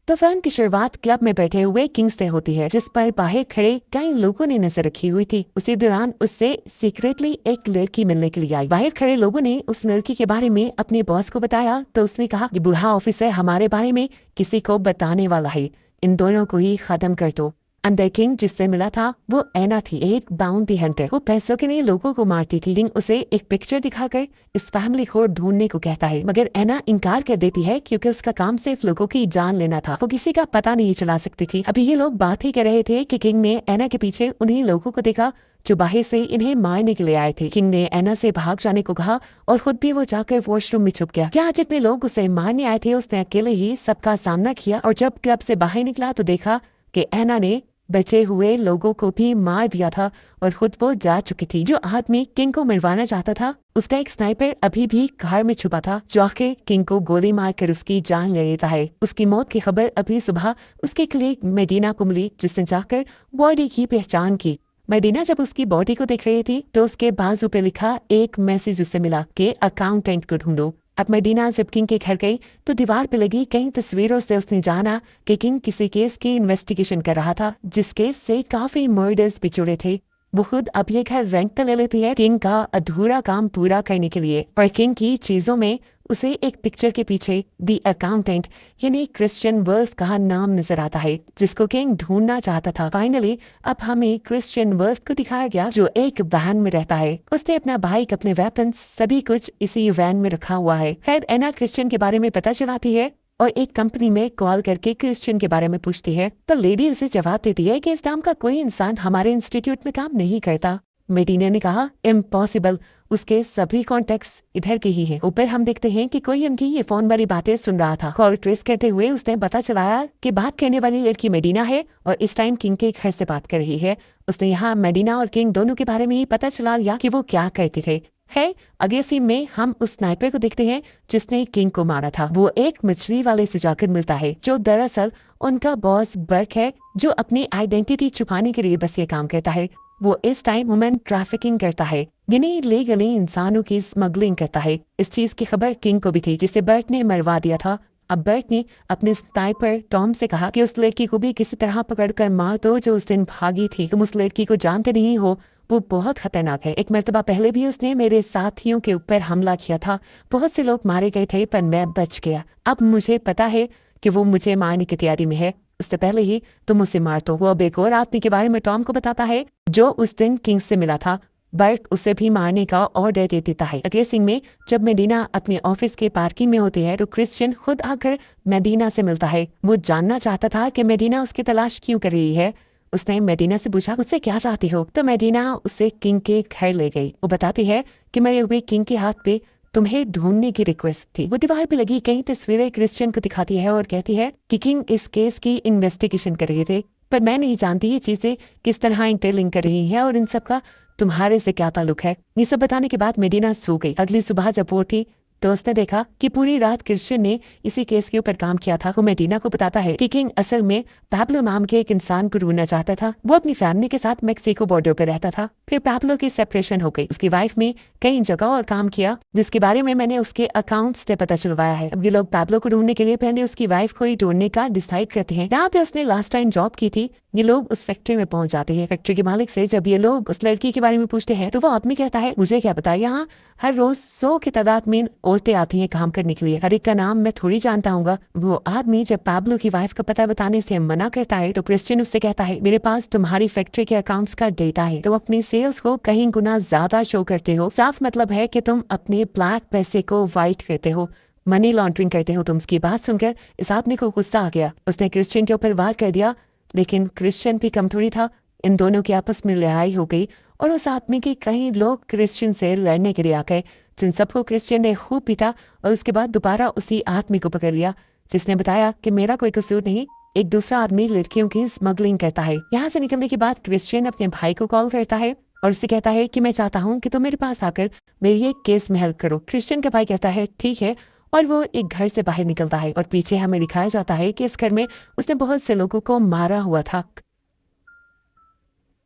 तो फिल्म की शुरुआत क्लब में बैठे हुए किंग से होती है, जिस पर बाहर खड़े कई लोगों ने नजर रखी हुई थी। उसी दौरान उससे सीक्रेटली एक लड़की मिलने के लिए आई। बाहर खड़े लोगों ने उस लड़की के बारे में अपने बॉस को बताया तो उसने कहा कि बूढ़ा ऑफिसर हमारे बारे में किसी को बताने वाला है, इन दोनों को ही खत्म कर दो। अंदर किंग जिससे मिला था वो एना थी, एक बाउंटी हंटर। वो पैसों के लिए लोगों को मारती थी। किंग उसे एक पिक्चर दिखाकर इस फैमिली को ढूंढने को कहता है, मगर एना इनकार कर देती है क्योंकि उसका काम सिर्फ लोगों की जान लेना था। वो किसी का पता नहीं चला सकती थी। अभी ये लोग बात ही कर रहे थे कि किंग ने एना के पीछे उन्हीं लोगों को देखा जो बाहर से इन्हें मारने के लिए आए थे। किंग ने एना से भाग जाने को कहा और खुद भी वो जाकर वॉशरूम में छुप गया। क्या जितने लोग उसे मारने आए थे उसने अकेले ही सबका सामना किया, और जब क्लब से बाहर निकला तो देखा कि एना ने बचे हुए लोगों को भी मार दिया था और खुद वो जा चुकी थी। जो आदमी किंग को मरवाना चाहता था उसका एक स्नाइपर अभी भी कार में छुपा था, जो आके किंग को गोली मारकर उसकी जान ले लेता है। उसकी मौत की खबर अभी सुबह उसके कलीग मेडिना को मिली, जिसने जाकर बॉडी की पहचान की। मेडिना जब उसकी बॉडी को देख रही थी तो उसके बाजू पे लिखा एक मैसेज उसे मिला कि अकाउंटेंट को ढूंढो। अब मेडिना जब किंग के घर गई तो दीवार पे लगी कई तस्वीरों से उसने जाना कि किंग किसी केस की इन्वेस्टिगेशन कर रहा था, जिस केस से काफी मर्डर्स भी जुड़े थे। वो खुद अब ये घर रेंट पर ले लेती है किंग का अधूरा काम पूरा करने के लिए, और किंग की चीजों में उसे एक पिक्चर के पीछे दी अकाउंटेंट यानी क्रिश्चियन वर्थ का नाम नजर आता है, जिसको किंग ढूंढना चाहता था। फाइनली अब हमें क्रिश्चियन वर्थ को दिखाया गया, जो एक वैन में रहता है। उसने अपना बाइक, अपने वेपन्स, सभी कुछ इसी वैन में रखा हुआ है। खैर एना क्रिश्चियन के बारे में पता चलाती है और एक कंपनी में कॉल करके क्रिश्चियन के बारे में पूछती है, तो लेडी उसे जवाब देती है कि इस नाम का कोई इंसान हमारे इंस्टीट्यूट में काम नहीं करता। मेडिना ने कहा इम्पॉसिबल, उसके सभी कॉन्टेक्ट्स इधर के ही हैं। ऊपर हम देखते हैं कि कोई उनकी ये फोन वाली बातें सुन रहा था। कॉल ट्रेस करते हुए उसने पता चलाया कि बात करने वाली लड़की मेडिना है और इस टाइम किंग के घर से बात कर रही है। उसने यहाँ मेडिना और किंग दोनों के बारे में ही पता चला लिया कि वो क्या कहते थे। है अगले सीन में हम उस स्नाइपर को देखते हैं जिसने किंग को मारा था। वो एक मछली वाले से जाकर मिलता है, जो दरअसल उनका बॉस बर्क है, जो अपनी आइडेंटिटी छुपाने के लिए बस ये काम करता है। वो इस टाइम वुमेन ट्रैफिकिंग करता है, यानी लीगली इंसानों की स्मगलिंग करता है। इस चीज की खबर किंग को भी थी, जिसे बर्ट ने मरवा दिया था। अब बर्ट ने अपने स्नाइपर टॉम से कहा कि उस लड़की को भी किसी तरह पकड़कर मार दो जो उस दिन भागी थी। तुम उस लड़की को जानते नहीं हो, वो बहुत खतरनाक है। एक मर्तबा पहले भी उसने मेरे साथियों के ऊपर हमला किया था, बहुत से लोग मारे गए थे पर मैं बच गया। अब मुझे पता है कि वो मुझे मारने की तैयारी में है, उससे पहले ही तुम उसे मार दो। वो अब एक और आदमी के बारे में टॉम को बताता है जो उस दिन किंग से मिला था। बर्ट उसे भी मारने का ऑर्डर दे देता है। अगले सीन में जब मेडिना अपने ऑफिस के पार्किंग में होती है तो क्रिश्चियन खुद आकर मेडिना से मिलता है। वो जानना चाहता था कि मेडिना उसकी तलाश क्यों कर रही है। उसने मेडिना से पूछा मुझसे क्या चाहती हो, तो मेडिना उसे किंग के घर ले गई। वो बताती है कि मरे हुए किंग के हाथ पे तुम्हें ढूंढने की रिक्वेस्ट थी। वो दीवार पे लगी कई तस्वीरें क्रिश्चियन को दिखाती है और कहती है कि किंग इस केस की इन्वेस्टिगेशन कर रहे थे, पर मैं नहीं जानती ये चीजें किस तरह इंटरलिंक कर रही हैं और इन सब का तुम्हारे से क्या ताल्लुक है। ये सब बताने के बाद मेडिना सो गई। अगली सुबह जब वो उठी तो उसने देखा कि पूरी रात क्रिश्चियन ने इसी केस के ऊपर काम किया था। वो मेडिना को बताता है कि किंग असल में पैब्लो नाम के एक इंसान को ढूंढना चाहता था। वो अपनी फैमिली के साथ मेक्सिको बॉर्डर पर रहता था। फिर पैब्लो की सेपरेशन हो गई। उसकी वाइफ ने कई जगह और काम किया जिसके बारे में मैंने उसके अकाउंट से पता चलवाया है। अब ये लोग पैब्लो को ढूंढने के लिए पहले उसकी वाइफ को ही ढूंढने का डिसाइड करते हैं। यहाँ पे उसने लास्ट टाइम जॉब की थी। ये लोग उस फैक्ट्री में पहुंच जाते हैं। फैक्ट्री के मालिक से जब ये लोग उस लड़की के बारे में पूछते हैं तो वो आदमी कहता है मुझे क्या पता, यहाँ हर रोज 100 की तादाद में औरतें आती हैं काम करने के लिए, हर एक का नाम मैं थोड़ी जानता हूँ। वो आदमी जब पैब्लो की वाइफ का पता बताने से मना करता है तो क्रिश्चियन उससे कहता है मेरे पास तुम्हारी फैक्ट्री के अकाउंट्स का डेटा है, तुम अपनी सेल्स को कहीं गुना ज्यादा शो करते हो। साफ मतलब है कि तुम अपने ब्लैक पैसे को व्हाइट करते हो, मनी लॉन्ड्रिंग करते हो तुम। उसकी बात सुनकर इस आदमी को गुस्सा आ गया। उसने क्रिश्चियन के ऊपर वार कर दिया, लेकिन क्रिश्चियन भी कम थोड़ी था। इन दोनों की आपस में लड़ाई हो गई और उस आदमी के कई लोग क्रिश्चियन से लड़ने के लिए आ गए, जिन सबको क्रिश्चियन ने खूब पीटा और उसके बाद दोबारा उसी आदमी को पकड़ लिया जिसने बताया कि मेरा कोई कसूर नहीं, एक दूसरा आदमी लड़कियों की स्मगलिंग करता है। यहाँ से निकलने के बाद क्रिश्चियन अपने भाई को कॉल करता है और उससे कहता है कि मैं चाहता हूँ कि तुम मेरे पास आकर मेरी एक केस में हेल्प करो। क्रिश्चियन का भाई कहता है ठीक है, और वो एक घर से बाहर निकलता है और पीछे हमें दिखाया जाता है कि इस घर में उसने बहुत से लोगों को मारा हुआ था।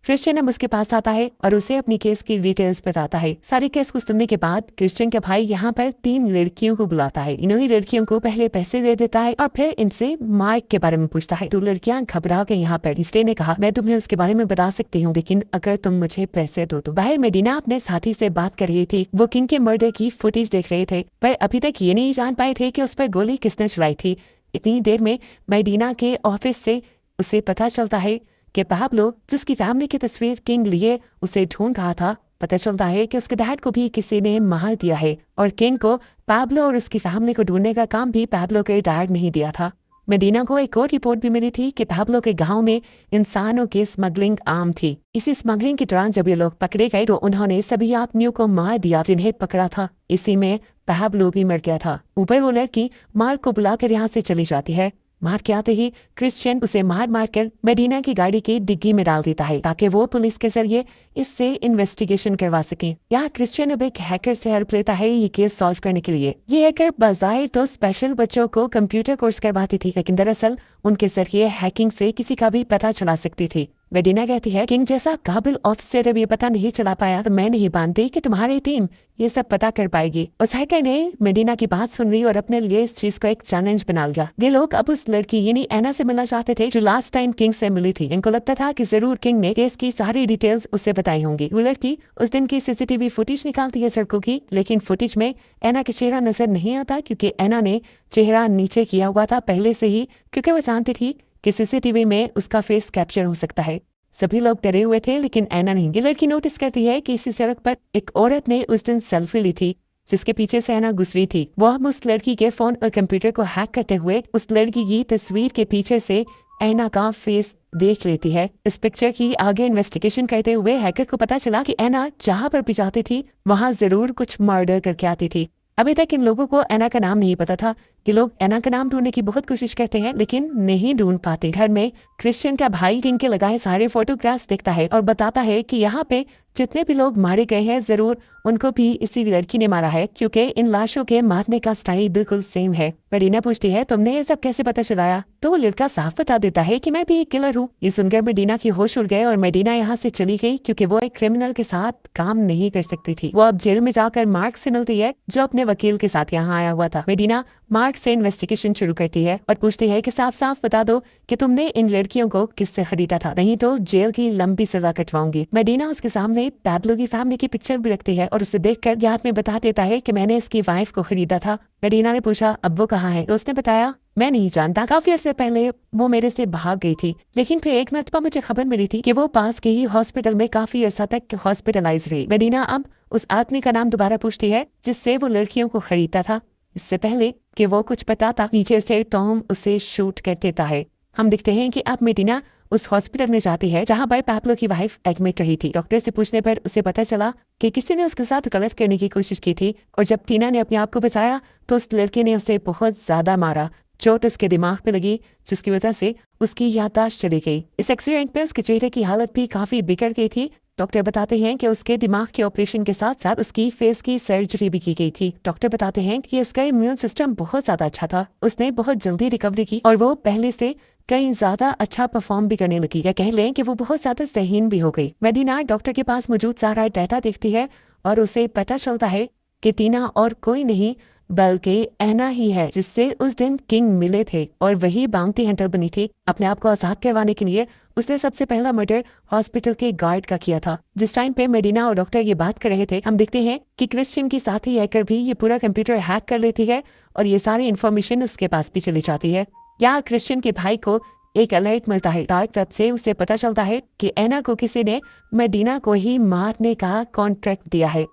क्रिश्चियन अब उसके पास आता है और उसे अपनी केस की डिटेल्स बताता है। सारे केस को सुनने के बाद क्रिश्चियन का भाई यहाँ पर 3 लड़कियों को बुलाता है। इन्हीं लड़कियों को पहले पैसे दे देता है और फिर इनसे माइक के बारे में पूछता है। तो लड़कियां घबरा के यहाँ पर स्टे ने कहा, मैं तुम्हें उसके बारे में बता सकती हूँ, लेकिन अगर तुम मुझे पैसे दो तो। बाहर मेडिना अपने साथी से बात कर रही थी। वो किंग के मर्डर की फुटेज देख रहे थे, पर अभी तक ये नहीं जान पाए थे कि उस पर गोली किसने चलाई थी। इतनी देर में मेडिना के ऑफिस से उसे पता चलता है कि पाब्लो, जिसकी फैमिली की तस्वीर किंग लिए उसे ढूंढ रहा था, पता चलता है कि उसके डैड को भी किसी ने मार दिया है और किंग को पाब्लो और उसकी फैमिली को ढूंढने का काम भी पाब्लो के डैड नहीं दिया था। मेडिना को एक और रिपोर्ट भी मिली थी कि पाब्लो के गांव में इंसानों की स्मगलिंग आम थी। इसी स्मगलिंग के दौरान जब ये लोग पकड़े गए तो उन्होंने सभी आदमियों को मार दिया जिन्हें पकड़ा था। इसी में पाब्लो भी मर गया था। ऊपर वो लड़की मार्क को बुलाकर यहाँ से चली जाती है। मार के आते ही क्रिश्चियन उसे मार कर मेडिना की गाड़ी की डिग्गी में डाल देता है ताकि वो पुलिस के जरिए इससे इन्वेस्टिगेशन करवा सके। यहाँ क्रिश्चियन अब एक हैकर से हेल्प लेता है ये केस सॉल्व करने के लिए। ये हैकर बाज़ाहिर तो स्पेशल बच्चों को कंप्यूटर कोर्स करवाती थी, लेकिन दरअसल उनके जरिए हैकिंग से किसी का भी पता चला सकती थी। मेडिना कहती है, किंग जैसा काबिल ऑफिसर अब ये पता नहीं चला पाया तो मैं नहीं मानती कि तुम्हारी टीम ये सब पता कर पाएगी। उस हैकर ने मेडिना की बात सुन ली और अपने लिए इस चीज को एक चैलेंज बना लिया। ये लोग अब उस लड़की यानी एना से मिलना चाहते थे जो लास्ट टाइम किंग से मिली थी। इनको लगता था कि जरूर किंग ने केस की सारी डिटेल्स उसे बताई होंगी। वो लड़की उस दिन की सीसीटीवी फुटेज निकालती है सड़कों की, लेकिन फुटेज में एना का चेहरा नजर नहीं आता क्योंकि एना ने चेहरा नीचे किया हुआ था पहले से ही, क्योंकि वो जानती थी कि सीसीटीवी में उसका फेस कैप्चर हो सकता है। सभी लोग डरे हुए थे लेकिन एना नहीं। ये लड़की नोटिस करती है कि इसी सड़क पर एक औरत ने उस दिन सेल्फी ली थी जिसके पीछे से एना गुजरी थी। वो हम उस लड़की के फोन और कंप्यूटर को हैक करते हुए उस लड़की की तस्वीर के पीछे से एना का फेस देख लेती है। इस पिक्चर की आगे इन्वेस्टिगेशन करते हुए हैकर को पता चला कि एना जहाँ पर भी जाती थी वहाँ जरूर कुछ मर्डर करके आती थी। अभी तक इन लोगों को एना का नाम नहीं पता था कि लोग एना का नाम ढूंढने की बहुत कोशिश करते हैं लेकिन नहीं ढूंढ पाते। घर में क्रिश्चियन का भाई किंग के लगाए सारे फोटोग्राफ्स देखता है और बताता है कि यहाँ पे जितने भी लोग मारे गए हैं जरूर उनको भी इसी लड़की ने मारा है क्योंकि इन लाशों के मारने का स्टाइल बिल्कुल सेम है। मेडिना पूछती है, तुमने ये सब कैसे पता चलाया? तो वो लड़का साफ बता देता है कि मैं भी एक किलर हूँ। ये सुनकर मेडिना की होश उड़ गए और मेडिना यहाँ से चली गई क्योंकि वो एक क्रिमिनल के साथ काम नहीं कर सकती थी। वो अब जेल में जाकर मार्क से मिलती है जो अपने वकील के साथ यहाँ आया हुआ था। मेडिना मार्क से इन्वेस्टिगेशन शुरू करती है और पूछती है कि साफ साफ बता दो कि तुमने इन लड़कियों को किससे खरीदा था, नहीं तो जेल की लंबी सजा कटवाऊंगी। मेडिना उसके सामने पाब्लो की फैमिली की पिक्चर भी रखती है और उसे देखकर याद में बता देता है कि मैंने इसकी वाइफ को खरीदा था। मेडिना ने पूछा, अब वो कहाँ है? तो उसने बताया, मैं नहीं जानता, काफी अर्से पहले वो मेरे से भाग गई थी, लेकिन फिर एक मिनट पर मुझे खबर मिली थी कि वो पास के ही हॉस्पिटल में काफी अर्सा तक हॉस्पिटलाइज रही। मेडिना अब उस आदमी का नाम दोबारा पूछती है जिससे वो लड़कियों को खरीदता था। इससे पहले कि वो कुछ बताता नीचे से टॉम उसे शूट कर देता है। हम देखते हैं कि अब मेडिना उस हॉस्पिटल में जाती है जहां पर पाब्लो की वाइफ एडमिट रही थी। डॉक्टर से पूछने पर उसे पता चला कि किसी ने उसके साथ गलत करने की कोशिश की थी और जब टीना ने अपने आप को बचाया तो उस लड़के ने उसे बहुत ज्यादा मारा। चोट उसके दिमाग पे लगी जिसकी वजह से उसकी याददाश्त चली गई। इस एक्सीडेंट में उसके चेहरे की हालत भी काफी बिगड़ गई थी। डॉक्टर बताते हैं कि उसके दिमाग के ऑपरेशन के साथ साथ उसकी फेस की सर्जरी भी की गई थी। डॉक्टर बताते हैं कि उसका इम्यून सिस्टम बहुत ज्यादा अच्छा था, उसने बहुत जल्दी रिकवरी की और वो पहले से कहीं ज्यादा अच्छा परफॉर्म भी करने लगी, या कह लें कि वो बहुत ज्यादा ज़हीन भी हो गई। मेडिना डॉक्टर के पास मौजूद सारा डाटा देखती है और उसे पता चलता है कि टीना और कोई नहीं बल्कि एना ही है जिससे उस दिन किंग मिले थे और वही बाउंटी हंटर बनी थी। अपने आप को आजाद करवाने के लिए उसने सबसे पहला मर्डर हॉस्पिटल के गार्ड का किया था। जिस टाइम पे मेडिना और डॉक्टर ये बात कर रहे थे हम देखते हैं कि क्रिश्चियन की साथी हैकर भी ये पूरा कंप्यूटर हैक कर लेती है और ये सारी इन्फॉर्मेशन उसके पास भी चली जाती है। यहाँ क्रिश्चियन के भाई को एक अलर्ट मिलता है। डार्क वेब से उसे पता चलता है कि एना को किसी ने मेडिना को ही मारने का कॉन्ट्रैक्ट दिया है।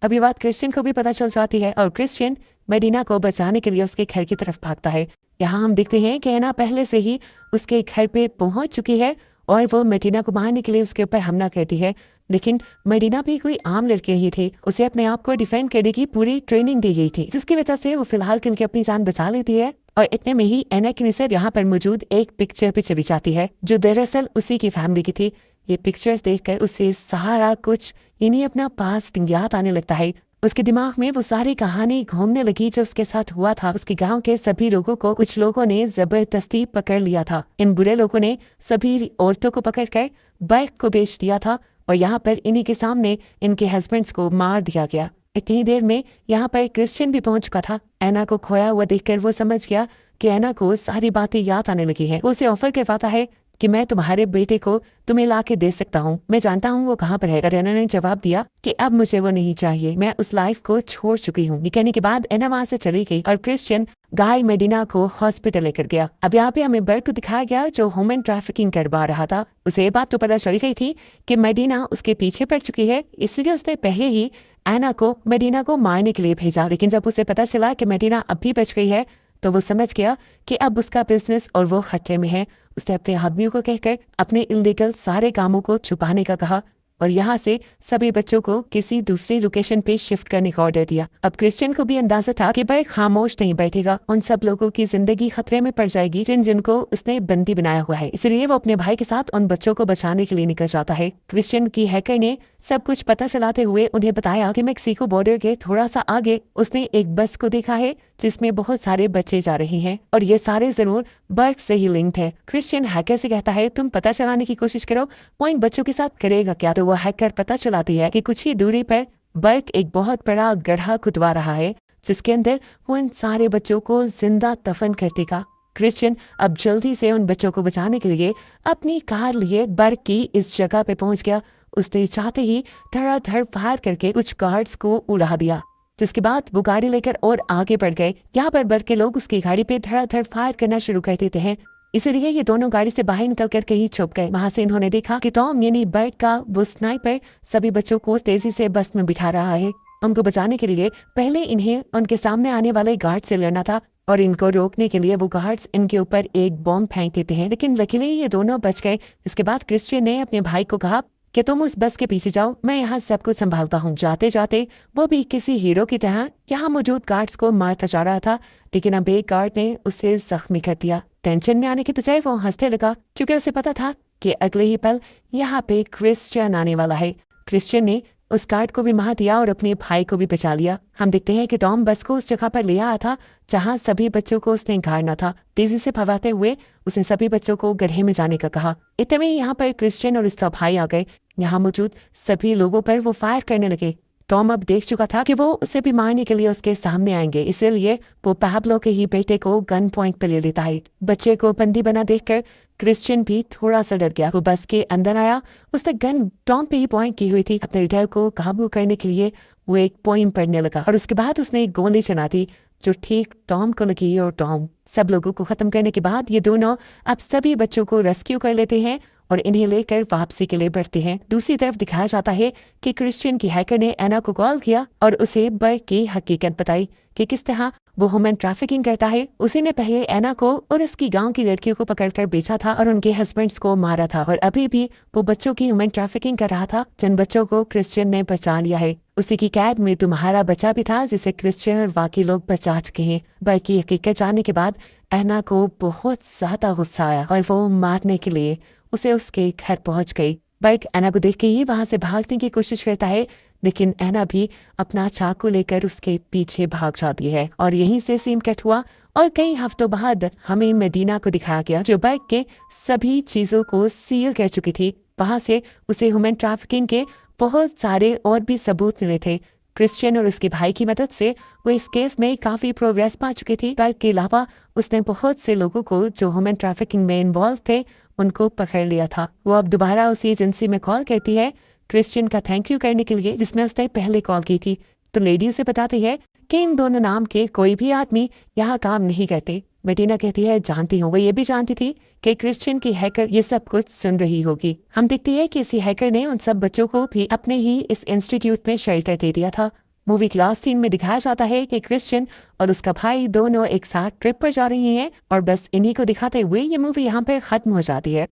अब ये बात क्रिश्चियन को भी पता चल जाती है और क्रिश्चियन मेडिना को बचाने के लिए उसके घर की तरफ भागता है। यहाँ हम देखते हैं कि एना पहले से ही उसके घर पे पहुंच चुकी है और वो मेडिना को मारने के लिए उसके ऊपर हमला करती है। लेकिन मेडिना भी कोई आम लड़के ही थे, उसे अपने आप को डिफेंड करने की पूरी ट्रेनिंग दी गई थी जिसकी वजह से वो फिलहाल के लिए अपनी जान बचा लेती है। और इतने में ही एना की नजर यहाँ पर मौजूद एक पिक्चर पे चली जाती है जो दरअसल उसी की फैमिली की थी। ये पिक्चर्स देखकर उसे सारा कुछ इन्हीं अपना पास्ट याद आने लगता है उसके दिमाग में वो सारी कहानी घूमने लगी जो उसके साथ हुआ था। उसके गांव के सभी लोगों को कुछ लोगों ने जबरदस्ती पकड़ लिया था। इन बुरे लोगों ने सभी औरतों को पकड़कर बाइक को बेच दिया था और यहाँ पर इन्हीं के सामने इनके हस्बैंड्स को मार दिया गया। इतनी देर में यहाँ पर क्रिश्चियन भी पहुंच चुका था। ऐना को खोया हुआ देखकर वो समझ गया कि ऐना को सारी बातें याद आने लगी है। वो उसे ऑफर करवाता है कि मैं तुम्हारे बेटे को तुम्हें ला के दे सकता हूँ, मैं जानता हूँ वो कहाँ पर है। ऐना ने जवाब दिया कि अब मुझे वो नहीं चाहिए, मैं उस लाइफ को छोड़ चुकी हूँ। ये कहने के बाद ऐना वहां से चली गई और क्रिश्चियन गाय मेडिना को हॉस्पिटल लेकर गया। अब यहाँ पे हमें बर्ट को दिखाया गया जो ह्यूमन ट्रैफिकिंग करवा रहा था। उसे ये बात तो पता चल गई थी कि मेडिना उसके पीछे पड़ चुकी है, इसलिए उसने पहले ही ऐना को मेडिना को मारने के लिए भेजा। लेकिन जब उसे पता चला कि मेडिना अब भी बच गई है तो वो समझ गया कि अब उसका बिजनेस और वो खतरे में है। उसने अपने आदमियों को कहकर अपने इलीगल सारे कामों को छुपाने का कहा और यहाँ से सभी बच्चों को किसी दूसरी लोकेशन पे शिफ्ट करने का ऑर्डर दिया। अब क्रिश्चियन को भी अंदाजा था कि भाई खामोश नहीं बैठेगा, उन सब लोगों की जिंदगी खतरे में पड़ जाएगी जिनको उसने बंदी बनाया हुआ है। इसलिए वो अपने भाई के साथ उन बच्चों को बचाने के लिए निकल जाता है। क्रिश्चियन की हैकर ने सब कुछ पता चलाते हुए उन्हें बताया कि मेक्सिको बॉर्डर के थोड़ा सा आगे उसने एक बस को देखा है जिसमें बहुत सारे बच्चे जा रहे हैं और ये सारे जरूर बर्ट से ही लिंक्ड है। क्रिश्चियन हैकर से कहता है तुम पता चलाने की कोशिश करो वो इन बच्चों के साथ करेगा क्या। तो वो हैकर पता चलाती है कि कुछ ही दूरी पर बर्ट एक बहुत बड़ा गड्ढा खुदवा रहा है जिसके अंदर वो इन सारे बच्चों को जिंदा दफन कर देगा। क्रिश्चियन अब जल्दी से उन बच्चों को बचाने के लिए अपनी कार लिए बर्ट की इस जगह पे पहुंच गया। उसने चाहते ही धड़ाधड़ फायर करके कुछ गार्ड्स को उड़ा दिया, जिसके बाद वो गाड़ी लेकर और आगे बढ़ गए। यहाँ पर बर्ट के लोग उसकी गाड़ी पे धड़ाधड़ फायर करना शुरू कर देते हैं, इसलिए ये दोनों गाड़ी से बाहर निकल कर कहीं छुप गए। वहां से इन्होंने देखा कि टॉम यानी बर्ट का वो स्नाइपर सभी बच्चों को तेजी से बस में बिठा रहा है। उनको बचाने के लिए पहले इन्हें उनके सामने आने वाले गार्ड से लड़ना था और इनको रोकने के लिए वो गार्ड्स इनके ऊपर एक बॉम्ब फेंक देते हैं, लेकिन लकीली ये दोनों बच गए। इसके बाद क्रिश्चियन ने अपने भाई को कहा कि तुम उस बस के पीछे जाओ, मैं यहाँ सब कुछ संभालता हूँ। जाते जाते वो भी किसी हीरो की तरह यहाँ मौजूद गार्ड्स को मारता जा रहा था, लेकिन अब एक गार्ड ने उसे जख्मी कर दिया। टेंशन में आने की बजाय वो हंसने लगा क्योंकि उसे पता था कि अगले ही पल यहाँ पे क्रिश्चियन आने वाला है। क्रिश्चियन ने उस गार्ड को भी मार दिया और अपने भाई को भी बचा लिया। हम देखते हैं कि टॉम बस को उस जगह पर ले आया था जहां सभी बच्चों को उसने गाड़ना था। तेजी से भगाते हुए उसने सभी बच्चों को गड्ढे में जाने का कहा। इतने में यहाँ पर क्रिश्चियन और उसका भाई आ गए। यहाँ मौजूद सभी लोगों पर वो फायर करने लगे। टॉम अब देख चुका था कि वो उसे भी मारने के लिए उसके सामने आएंगे, इसलिए वो पैब्लो के ही बेटे को गन पॉइंट पर ले लेता है। बच्चे को बंदी बना देखकर क्रिश्चियन भी थोड़ा सा डर गया। वो बस के अंदर आया, उसने गन टॉम पे ही पॉइंट की हुई थी। अपने लीडर को काबू करने के लिए वो एक पोइम पढ़ने लगा और उसके बाद उसने एक गोली चला दी जो ठीक टॉम को लगी और टॉम सब लोगों को खत्म करने के बाद ये दोनों अब सभी बच्चों को रेस्क्यू कर लेते हैं और इन्हें लेकर वापसी के लिए बढ़ते हैं। दूसरी तरफ दिखाया जाता है कि क्रिश्चियन की हैकर ने ऐना को कॉल किया और उसे बर्ट की हकीकत बताई कि किस तरह वो ह्यूमन ट्रैफिकिंग करता है। उसी ने पहले ऐना को और उसकी गांव की लड़कियों को पकड़कर बेचा था और उनके हस्बैंड्स को मारा था और अभी भी वो बच्चों की ह्यूमन ट्रैफिकिंग कर रहा था जिन बच्चों को क्रिश्चियन ने बचा लिया है। उसी की कैद में तुम्हारा बच्चा भी था जिसे क्रिश्चियन और बाकी लोग बचा चुके हैं। बर्ट की हकीकत जानने के बाद ऐना को बहुत ज्यादा गुस्सा आया और वो मारने के लिए उसे उसके घर पहुंच गई। बर्ट ऐना को देख के ही वहां से भागने की कोशिश करता है, लेकिन ऐना भी अपना चाकू लेकर उसके पीछे भाग जाती है और यहीं से सीन कट हुआ और कई हफ्तों बाद हमें मदीना को दिखाया गया जो बर्ट के सभी चीजों को सील कर चुकी थी। वहां से उसे ह्यूमन ट्रैफिकिंग के बहुत सारे और भी सबूत मिले थे। क्रिश्चियन और उसके भाई की मदद से वो इस केस में काफी प्रोग्रेस पा चुकी थी। बर्ट के अलावा उसने बहुत से लोगों को जो ह्यूमन ट्रैफिकिंग में इन्वॉल्व थे उनको पकड़ लिया था। वो अब दोबारा उसी एजेंसी में कॉल करती है क्रिश्चियन का थैंक यू करने के लिए जिसमें उसने पहले कॉल की थी। तो लेडी उसे बताती है कि इन दोनों नाम के कोई भी आदमी यहाँ काम नहीं करते। मदीना कहती है जानती हूँ। वो ये भी जानती थी कि क्रिश्चियन की हैकर ये सब कुछ सुन रही होगी। हम देखती है कि इसी हैकर ने उन सब बच्चों को भी अपने ही इस इंस्टीट्यूट में शेल्टर दे दिया था। मूवी के लास्ट सीन में दिखाया जाता है कि क्रिश्चियन और उसका भाई दोनों एक साथ ट्रिप पर जा रही हैं और बस इन्हीं को दिखाते हुए ये मूवी यहाँ पर खत्म हो जाती है।